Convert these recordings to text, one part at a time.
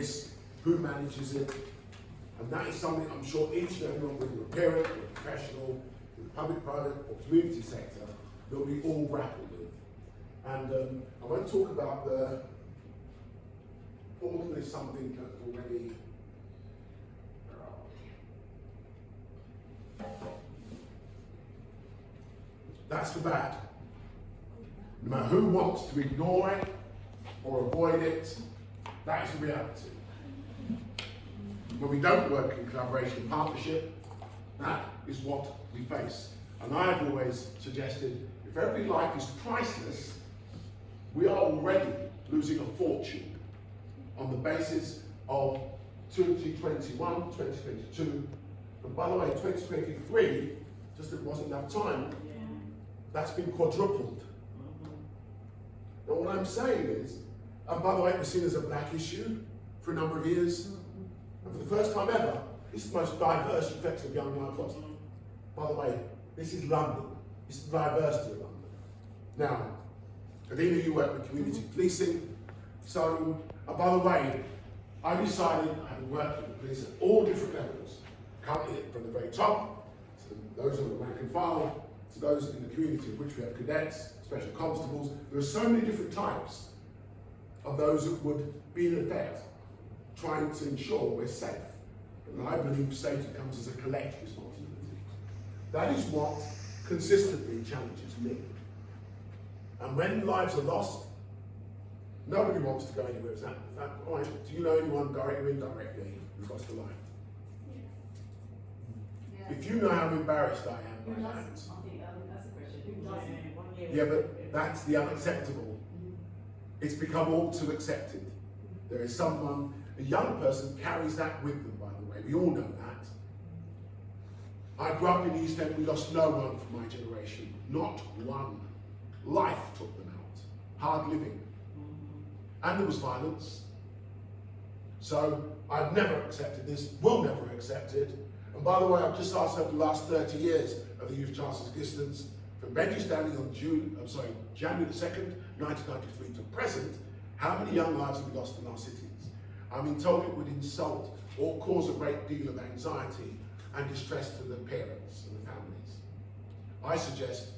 risk, who manages it, and that is something I'm sure each and every one, whether you're a parent, or a professional, in the public, private, or community sector, that we all grapple with. And I won't talk about the portal is something that's already that's the bad. No matter who wants to ignore it or avoid it, that is the reality. When we don't work in collaboration and partnership, that is what we face. And I've always suggested, if every life is priceless, we are already losing a fortune on the basis of 2021, 2022, and by the way, 2023, just it wasn't enough time, that's been quadrupled. Now what I'm saying is, and by the way, it was seen as a black issue for a number of years, and for the first time ever, it's the most diverse reflective young life loss. By the way, this is London. It's the diversity of London. Now, Adina, you work with community policing, so, by the way, I decided I would work with the police at all different levels, currently from the very top, to those on the rank and file, to those in the community, of which we have cadets, special constables. There are so many different types of those that would be in effect trying to ensure we're safe. And I believe safety comes as a collective responsibility. That is what consistently challenges me. And when lives are lost, nobody wants to go anywhere. Is that right? Do you know anyone directly or indirectly who's lost a life? Yeah. If you know how embarrassed I am by that. I think that's the question. Who doesn't? Yeah, but that's the unacceptable. It's become all too accepted. There is someone, a young person carries that with them, by the way. We all know that. I grew up in the East End, we lost no one from my generation. Not one. Life took them out. Hard living. And there was violence. So I've never accepted this, will never accept it. And by the way, I've just asked over the last 30 years of the Youth Chancellor's existence, from Benji standing on January the 2nd, 1993 to present, how many young lives have we lost in our cities? I'm being told it would insult or cause a great deal of anxiety and distress to the parents and the families. I suggest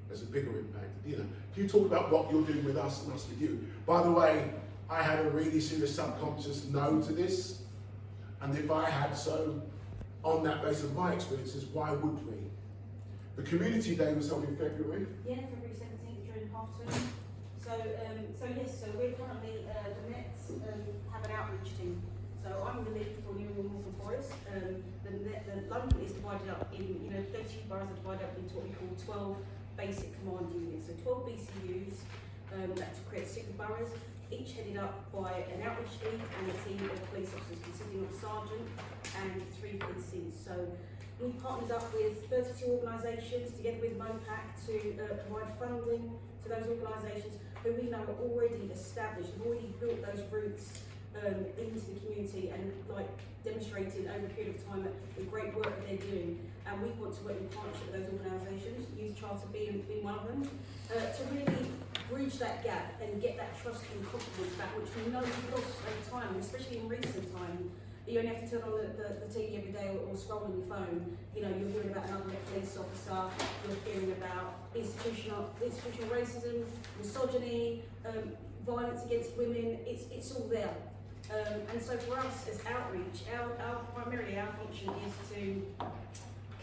there's a bigger impact. You know, if you talk about what you're doing with us and us with you. By the way, I had a really serious subconscious no to this, and if I had so, on that basis of my experiences, why would we? The community day was held in February. Yeah, February 17th during half term. So we're currently, the Mets have an outreach team. So I'm the lead for New Northern Forest. The London is divided up in, 32 boroughs are divided up into what we call 12 basic command units. So 12 BCUs that create 6 boroughs, each headed up by an outreach lead and a team of police officers consisting of a sergeant and 3 PCs. So we partnered up with 32 organisations together with MOPAC to provide funding to those organisations who we know are already established, have already built those roots into the community and demonstrating over a period of time the great work that they're doing. And we want to work in partnership with those organisations, Youth Charter being one of them, to really bridge that gap and get that trust and confidence back, which we know we've lost over time, especially in recent time. You only have to turn on the TV every day or scroll on your phone. You're hearing about another police officer, you're hearing about institutional racism, misogyny, violence against women, it's all there. And so for us as outreach, primarily our function is to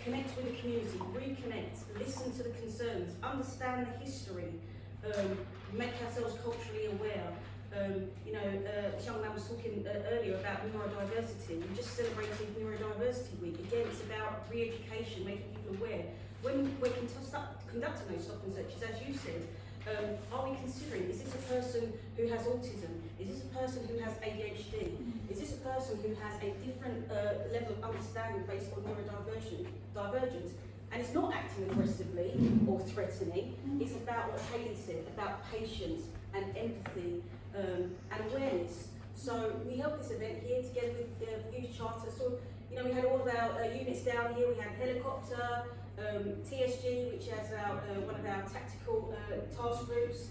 connect with the community, reconnect, listen to the concerns, understand the history, make ourselves culturally aware. This young man was talking earlier about neurodiversity. We just celebrated Neurodiversity Week. Again, it's about re-education, making people aware. When we're conducting those stop and searches, as you said, are we considering, is this a person who has autism? Is this a person who has ADHD? Is this a person who has a different level of understanding based on neurodivergence? And it's not acting aggressively or threatening. It's about what Hayley said, about patience and empathy and awareness. So we held this event here together with the Youth Charter. So, we had all of our units down here. We had helicopter, TSG, which has one of our tactical task groups,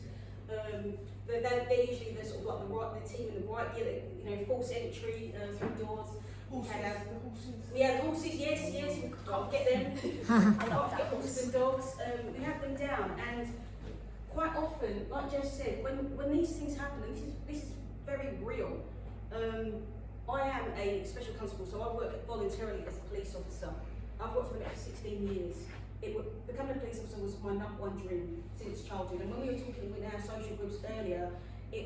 They're usually the sort of like the team in the right gear, that, you know, force entry through doors. We had horses, yes, we can't forget them. I can't forget horses and dogs. We have them down, and quite often, like Jess said, when these things happen, and this is very real. I am a special constable, so I work voluntarily as a police officer. I've worked for them for 16 years. Becoming a police officer was my #1 dream since childhood. And when we were talking with our social groups earlier,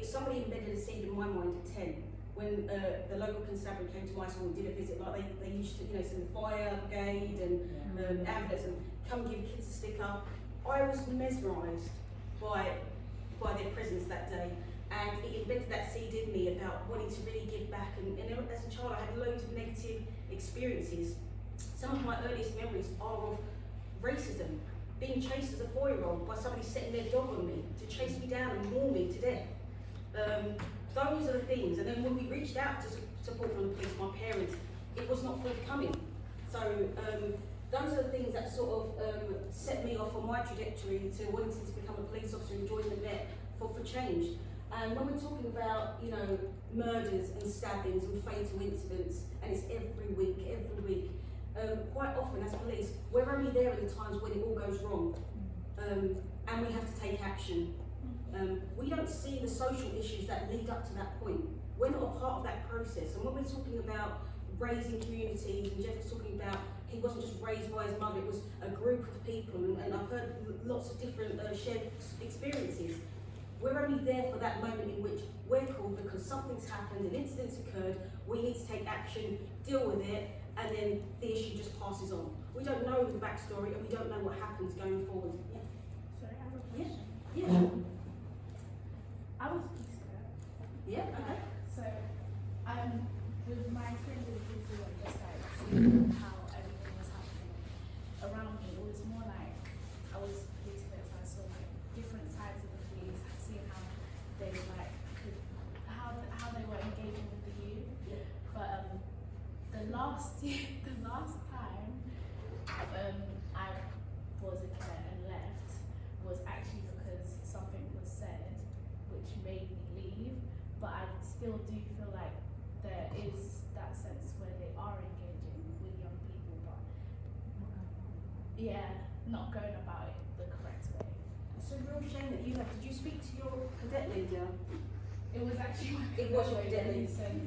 somebody embedded a seed in my mind at 10. When the local constabulary came to my school and did a visit, like they used to, you know, send the fire brigade and ambulance and come give kids a sticker. I was mesmerised by their presence that day, and it embedded that seed in me about wanting to really give back. And as a child, I had loads of negative experiences. Some of my earliest memories are of racism, being chased as a 4-year-old by somebody setting their dog on me to chase me down and maul me to death. Those are the things. And then when we reached out to support from the police, my parents, it was not forthcoming. So those are the things that sort of set me off on my trajectory to wanting to become a police officer and join the Met for change. And when we're talking about, you know, murders and stabbings and fatal incidents, and it's every week, quite often as police, we're only there at the times when it all goes wrong, and we have to take action. We don't see the social issues that lead up to that point. We're not a part of that process. And when we're talking about raising communities, and Jeff was talking about he wasn't just raised by his mother, it was a group of people, and I've heard lots of different shared experiences. We're only there for that moment in which we're called because something's happened, an incident's occurred, we need to take action, deal with it, and then the issue just passes on. We don't know the backstory, and we don't know what happens going forward. Yeah. Sorry, I have a question. Yeah. I was Easter. Yeah, okay. So, with my experience with Israel, just like seeing how everything was happening around me, it was more like I was police cleared, so I saw like different sides of the police, seeing how they like how they were engaging with the youth. Yeah. But the last time I was a cadet and left was actually because something was said which made me leave, but I still do feel like there is that sense where they are engaging with young people, but not going about it the correct way. It's a real shame that you left. Did you speak to your cadet leader? It was actually my It was your cadet who leader. said,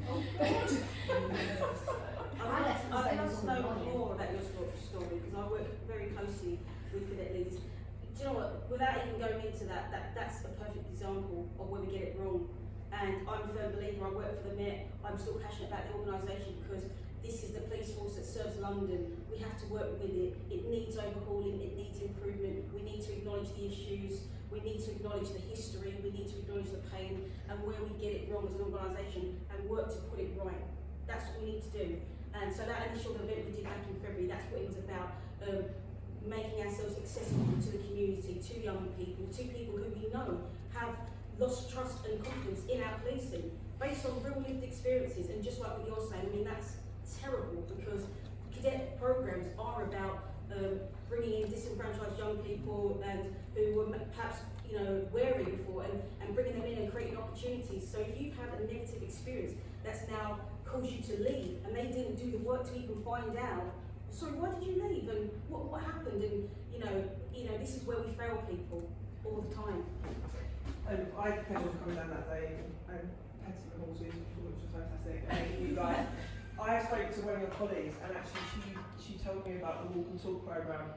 I'd love to know more about your story because I work very closely with cadet leaders. Do you know what? Without even going into that's a perfect example of where we get it wrong. And I'm a firm believer. I work for the Met. I'm still passionate about the organisation because this is the police force that serves London. We have to work with it. It needs overhauling. It needs improvement. We need to acknowledge the issues. We need to acknowledge the history. We need to acknowledge the pain and where we get it wrong as an organisation and work to put it right. That's what we need to do. And so that initial event we did back in February, that's what it was about. Making ourselves accessible to the community, to young people, to people who we know have lost trust and confidence in our policing based on real lived experiences. And just like what you're saying, I mean, that's terrible because cadet programs are about bringing in disenfranchised young people and who were perhaps, you know, wary before and bringing them in and creating opportunities. So if you've had a negative experience that's now caused you to leave and they didn't do the work to even find out, sorry, why did you leave and what happened? And you know, this is where we fail people all the time. I had the pleasure of coming down that day and petting the horses, which was fantastic. And I spoke to one of your colleagues, and actually she told me about the Walk and Talk programme,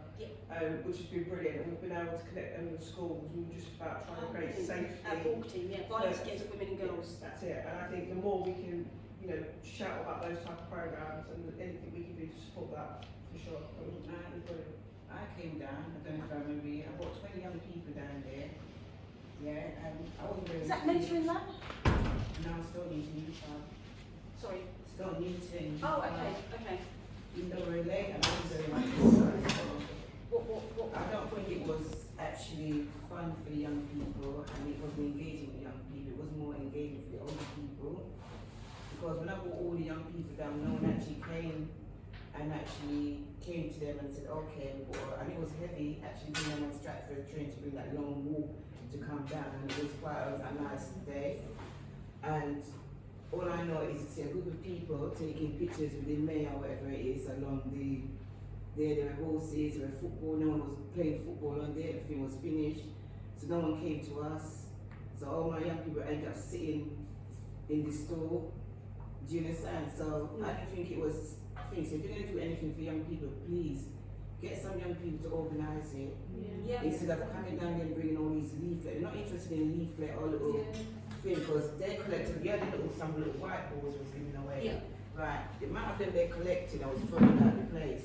which has been brilliant. And we've been able to connect them with schools. We were just about trying to create safety. At 14, violence against women and girls. That's it. And I think the more we can, you know, shout about those type of programmes and anything we can do to support that, for sure. It was brilliant. I came down, I don't know if I remember you, I brought 20 young people down there. Yeah, and I wasn't very... Is that mentoring that? No, I'm still new to you, Sorry. still new to you. Oh, okay. Even though we're late, and I was very much What? I don't think it was actually fun for the young people, and it wasn't engaging with young people, it was more engaging for the older people. Because when I brought all the young people down, no one actually came to them and said, okay, and it was heavy actually being on Stratford train to bring that long walk to come down, and it was quite a nice day. And all I know is to see a group of people taking pictures with the mayor, whatever it is, along there were horses, there were football, no one was playing football on there, everything was finished. So no one came to us. So all my young people ended up sitting in the store. Do you understand? So I don't think it was things. So if you're going to do anything for young people, please get some young people to organise it. Yeah. Instead of coming down here and bringing all these leaflets. They're not interested in leaflet or little thing, because they collected, some little whiteboards was given away. Yeah. Right. The amount of them they collected, I was throwing out the place.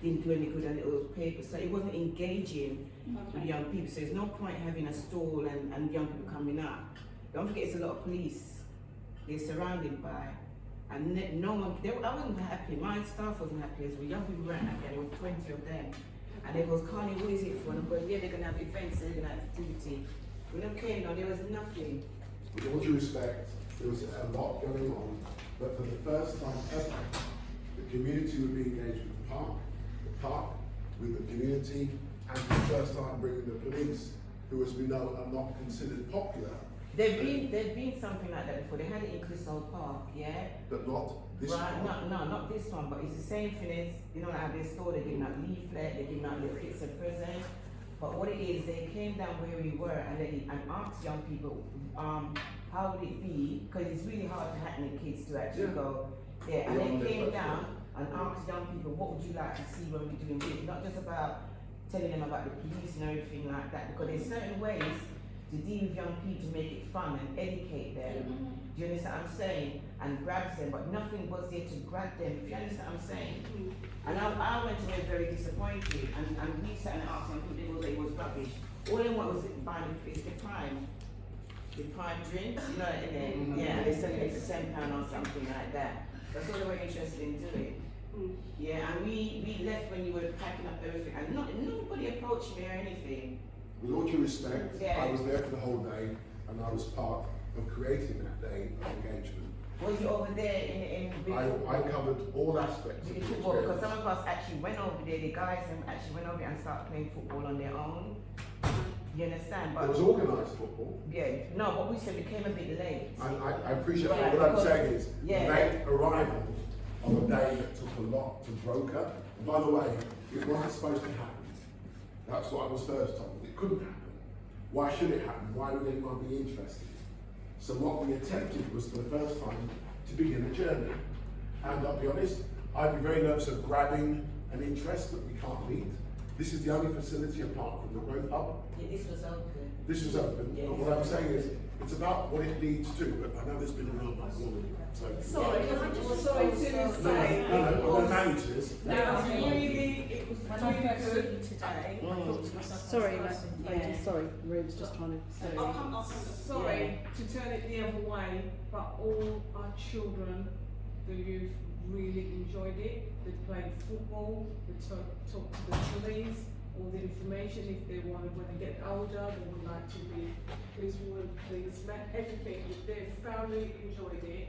Didn't do any good on little paper. So it wasn't engaging with young people. So there's no point having a stall and young people coming up. Don't forget it's a lot of police they're surrounded by. And no one, I wasn't happy, my staff wasn't happy as well, young people weren't happy, there was 20 of them. And they goes, Connie, what is it for? And I'm going, yeah, they're going to have events, they're going to have activity. When they came down, there was nothing. With all due respect, there was a lot going on, but for the first time ever, the community would be engaged with the park with the community, and for the first time bringing the police, who as we know are not considered popular. There'd been something like that before. They had it in Crystal Park, yeah? But not this right, one. No, not this one, but it's the same thing as, you know, like they store, they're giving out leaflet, they're giving out little bits of present. But what it is, they came down where we were and asked young people, how would it be? Because it's really hard to happen with kids to actually go, yeah, and they came down and asked young people, what would you like to see when we're doing this? Not just about telling them about the police and everything like that, because there's certain ways to deal with young people to make it fun and educate them. Do you understand what I'm saying? And grab them, but nothing was there to grab them. If you understand what I'm saying? And I went away very disappointed, and we sat and asked young people, it was rubbish. All they want was buying is the prime drinks, you know, and then yeah, they're selling it for £10 or something like that. That's all they were interested in doing. Yeah, and we left when you were packing up everything, and nobody approached me or anything. With all due respect, Yeah. I was there for the whole day, and I was part of creating that day of engagement. Was you over there in I covered all aspects of with the the football? Because experience. some of us actually went over there, the guys actually went over there and started playing football on their own. You understand? There was organised football. Yeah, no, but we said we came a bit late. I appreciate Right, what I'm because- saying is, yeah. the late arrival on a day that took a lot to broker. And by the way, it wasn't supposed to happen. That's what I was first told. It couldn't happen. Why should it happen? Why would anyone be interested? So what we attempted was for the first time to begin a journey. And I'll be honest, I'd be very nervous of grabbing an interest that we can't meet. This is the only facility apart from the growth hub. Yeah, this was open. This was open, Yeah, but what I'm saying is, it's about what it leads to, but I know there's been a real already, so. Sorry, can I just sorry to No, say, no, I'm gonna manage this. it was really good today. Sorry, sorry, Rube's just trying to. I'll come. Sorry to turn it the other way, but all our children, the youth, really enjoyed it. They played football, they talked to the police, all the information if they wanted, when they get older, they would like to be policemen, everything. They thoroughly enjoyed it.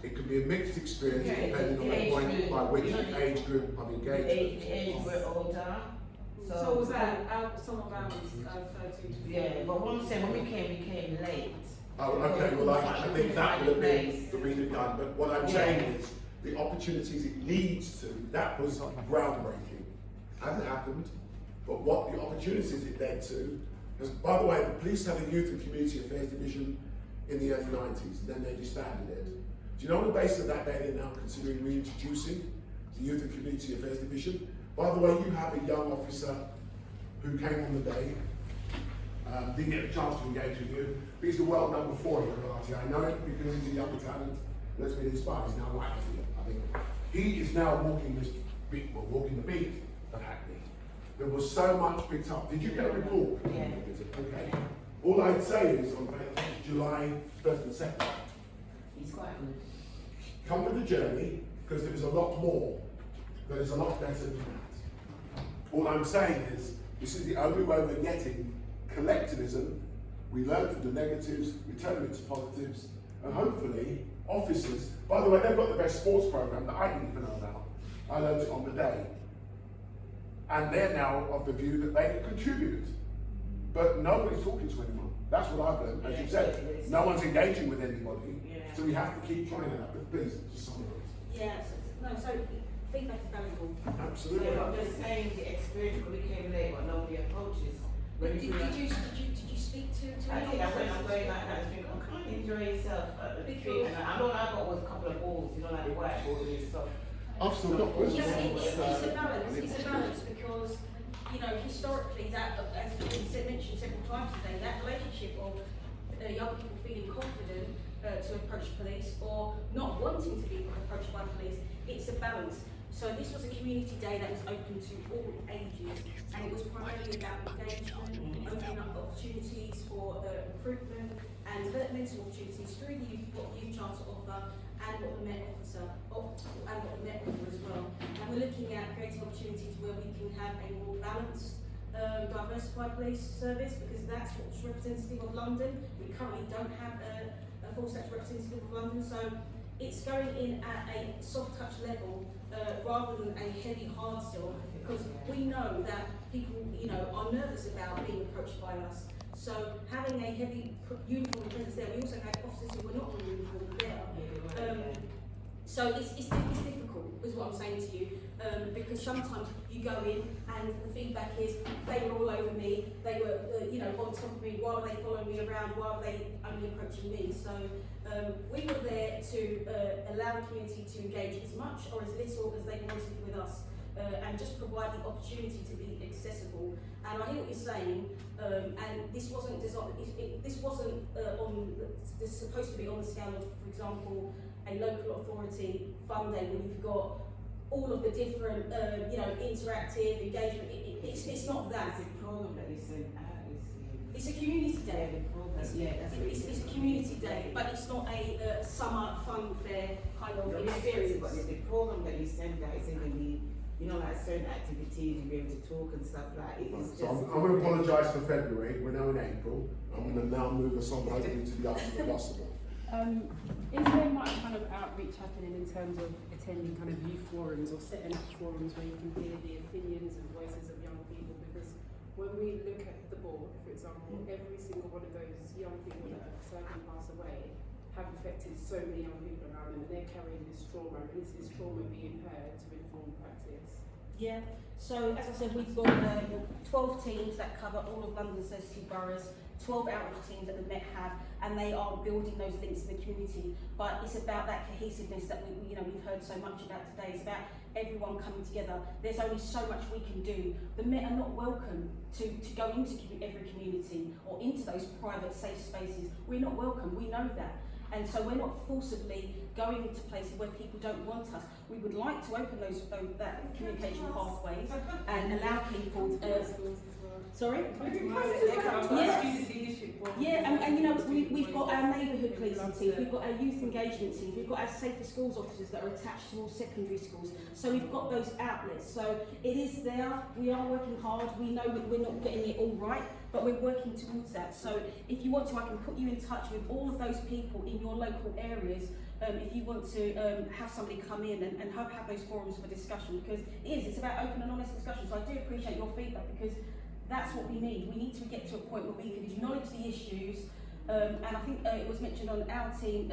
It could be a mixed experience Yeah, depending on the age point group. by which You know, age group of The age engagement. were older. So was that some of ours 13 to 14? Yeah, but what I'm saying, when we came late. Oh, okay, well, I think that would have been the reason behind, but what I'm saying is, the opportunities it leads to, that was groundbreaking. Hadn't happened, but what the opportunities it led to, because by the way, the police had a youth and community affairs division in the early 90s, and then they disbanded it. Do you know on the basis of that they're now considering reintroducing the youth and community affairs division? By the way, you have a young officer who came on the day, didn't get a chance to engage with you, but he's the world number 4 in karate. I know it because he's a young talent. Let's be inspired. He's now right here. I think he is now walking the beat of Hackney. There was so much picked up. Did you get a report? Yeah. Okay. All I'd say is on July 1st and 2nd, It's quite good. come with the journey because there is a lot more. There is a lot better than that. All I'm saying is this is the only way we're getting collectivism. We learn from the negatives, we turn them into positives, and hopefully officers, by the way, they've got the best sports program that I didn't even know about. I learned it on the day. And they're now of the view that they can contribute. but nobody's talking to anyone. That's what I've learned, as you said. No one's engaging with anybody, so we have to keep trying that. But please, just summarize. Yeah, so feedback is valuable. Absolutely. Yeah, I'm just saying the experience when we came late, but nobody approaches. Did you speak to I anyone? think that's when I'm going like that, I think, oh, come on, enjoy yourself at the tree. And I know I got was a couple of balls, you know, like the whiteboard and stuff. I've still got balls. It's a balance. It's a balance because, you know, historically, that, as has been mentioned several times today, that relationship of young people feeling confident to approach police or not wanting to be approached by police, it's a balance. So this was a community day that was open to all ages, and it was primarily about engagement, opening up opportunities for recruitment and developmental opportunities through what youth charter offer and what the Met officer and what the Met offer as well. And we're looking at creating opportunities where we can have a more balanced, diversified police service, because that's what's representative of London. We currently don't have a full set representative of London, so it's going in at a soft touch level rather than a heavy hard sell, because we know that people, you know, are nervous about being approached by us. So having a heavy uniform presence there, we also have officers who were not in uniform there. So it's difficult, is what I'm saying to you, because sometimes you go in and the feedback is they were all over me, they were you know, on top of me, why were they following me around, why were they only approaching me? So we were there to allow the community to engage as much or as little as they wanted with us, and just provide the opportunity to be accessible. And I hear what you're saying, and this wasn't designed, this wasn't this is supposed to be on the scale of, for example, a local authority fun day when you've got all of the different, you know, interactive engagement. It's not that. It's a program that you sent out. It's a community day. It's a community day, but it's not a summer fun fair kind of experience. But the program that you send out is going to be, you know, like certain activities, you'll be able to talk and stuff like it. It's So just I'm going to apologise for February. We're now in April. I'm going to now move us on hopefully to the ultimate possible. Is there much kind of outreach happening in terms of attending kind of youth forums or setting up forums where you can hear the opinions and voices of young people? Because when we look at the board, for example, every single one of those young people that have sadly passed away have affected so many young people around them, and they're carrying this trauma, and is this trauma being heard to inform practice? Yeah, so as I said, we've got 12 teams that cover all of London's 32 boroughs, 12 outreach teams that the Met have, and they are building those links in the community. But it's about that cohesiveness that we've heard so much about today. It's about everyone coming together. There's only so much we can do. The Met are not welcome to go into every community or into those private safe spaces. We're not welcome, we know that. And so we're not forcibly going into places where people don't want us. We would like to open that communication pathways and allow people sorry? Yeah, and you know, we've got our neighbourhood policing teams, we've got our youth engagement teams, we've got our safer schools officers that are attached to all secondary schools. So we've got those outlets. So it is there, we are working hard, we know we're not getting it all right, but we're working towards that. So if you want to, I can put you in touch with all of those people in your local areas, if you want to have somebody come in and have those forums for discussion, because it's about open and honest discussion. So I do appreciate your feedback, because that's what we need. We need to get to a point where we can acknowledge the issues, and I think it was mentioned on our team,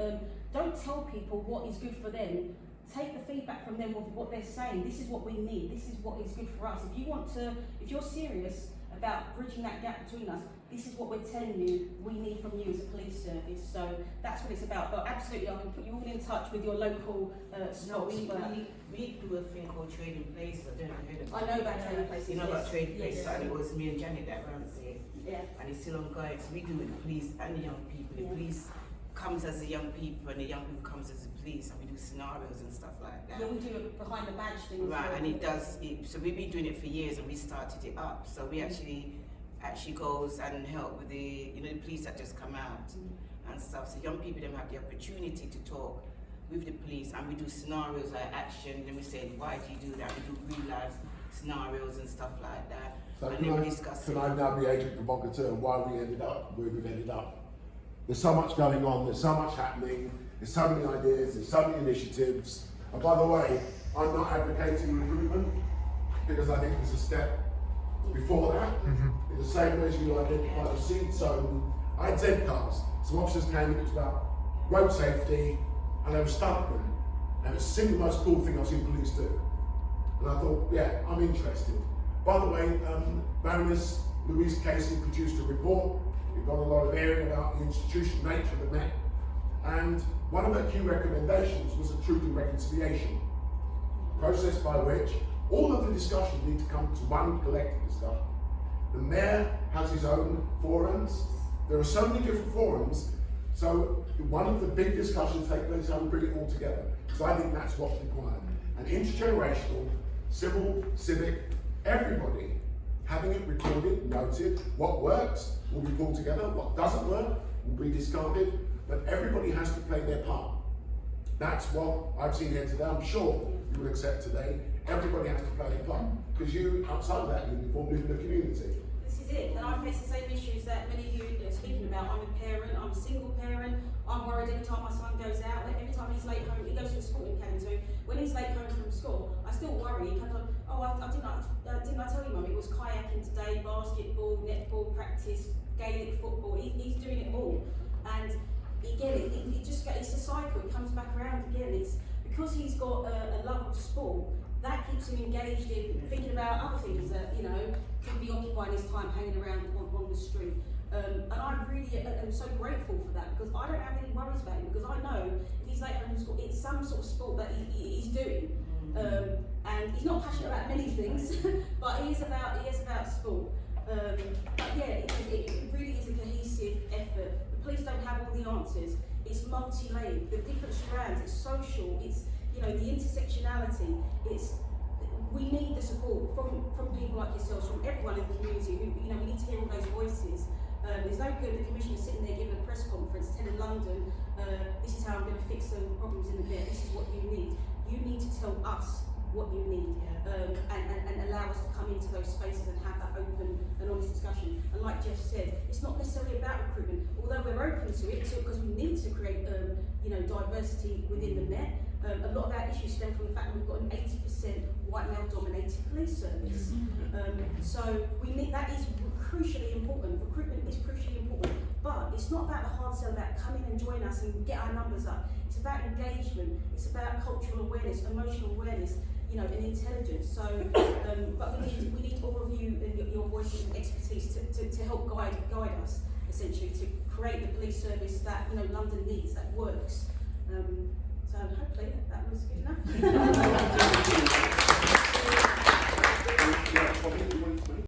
don't tell people what is good for them. Take the feedback from them of what they're saying. This is what we need. This is what is good for us. If you're serious about bridging that gap between us, this is what we're telling you we need from you as a police service. So that's what it's about. But absolutely, I can put you all in touch with your local spots. We do a thing called Trading Places. I don't know if you heard of it. I know about Trading Places. You know about Trading Places, Yes. and it was me and Janet that ran it. Yeah. And it's still ongoing. So we do it with the police and the young people. The police comes as the young people, and the young people comes as the police, and we do scenarios and stuff like that. Yeah, we do it behind the badge thing. Right, and it does. So we've been doing it for years, and we started it up. So we actually goes and help with the the police that just come out and stuff. So young people then have the opportunity to talk with the police, and we do scenarios like action. Then we say, why do you do that? We do real life scenarios and stuff like that. So and can then I, we discuss can I now be agent provocateur and why we ended up where we've ended up? There's so much going on, there's so much happening, there's so many ideas, there's so many initiatives. And by the way, I'm not advocating recruitment, because I think there's a step Before that, in the same way as you identify the seed zone, I had Z cars. Some officers came and it was about road safety, and they were stuntmen. And it's the single most cool thing I've seen police do. And I thought, yeah, I'm interested. By the way, Baroness Louise Casey produced a report. It got a lot of airing about the institutional nature of the Met. And one of her key recommendations was a truth and reconciliation process by which all of the discussion need to come to one collective discussion. The mayor has his own forums. There are so many different forums. So one of the big discussions take place how we bring it all together. Because I think that's what's required. An intergenerational, civil, civic, everybody having it recorded, noted, what works will be pulled together, what doesn't work will be discarded, but everybody has to play their part. That's what I've seen here today. I'm sure you will accept today. Everybody has to play their part. Because you, outside of that uniform, live in the community. This is it, and I face the same issues that many of you are speaking about. I'm a parent, I'm a single parent, I'm worried every time my son goes out, every time he's late home, he goes to the sporting academy, so when he's late home from school, I still worry. He comes on, didn't I tell you, Mum, it was kayaking today, basketball, netball practice, Gaelic football, he's doing it all. And again, it's a cycle, it comes back around again. It's because he's got a love of sport, that keeps him engaged in thinking about other things that, you know, can be occupying his time hanging around on the street. And I really am so grateful for that, because I don't have any worries about him, because I know if he's late home from school, it's some sort of sport that he's doing. And he's not passionate about many things, but he is about sport. But yeah, it really is a cohesive effort. The police don't have all the answers. It's multi-layered, the different strands, it's social, it's, you know, the intersectionality. We need the support from people like yourselves, from everyone in the community. Who, you know, we need to hear all those voices. There's no good the Commissioner sitting there giving a press conference telling London, this is how I'm going to fix the problems in the Met, this is what you need. You need to tell us what you need, and allow us to come into those spaces and have that open and honest discussion. And like Jeff said, it's not necessarily about recruitment, although we're open to it, because we need to create you know, diversity within the Met. A lot of our issues stem from the fact that we've got an 80% white male dominated police service. So we need, that is crucially important. Recruitment is crucially important, but it's not about the hard sell, about come in and join us and get our numbers up. It's about engagement, it's about cultural awareness, emotional awareness, you know, and intelligence. So, but we need all of you and your voices and expertise to help guide us, essentially, to create the police service that, you know, London needs, that works. So hopefully that was good enough.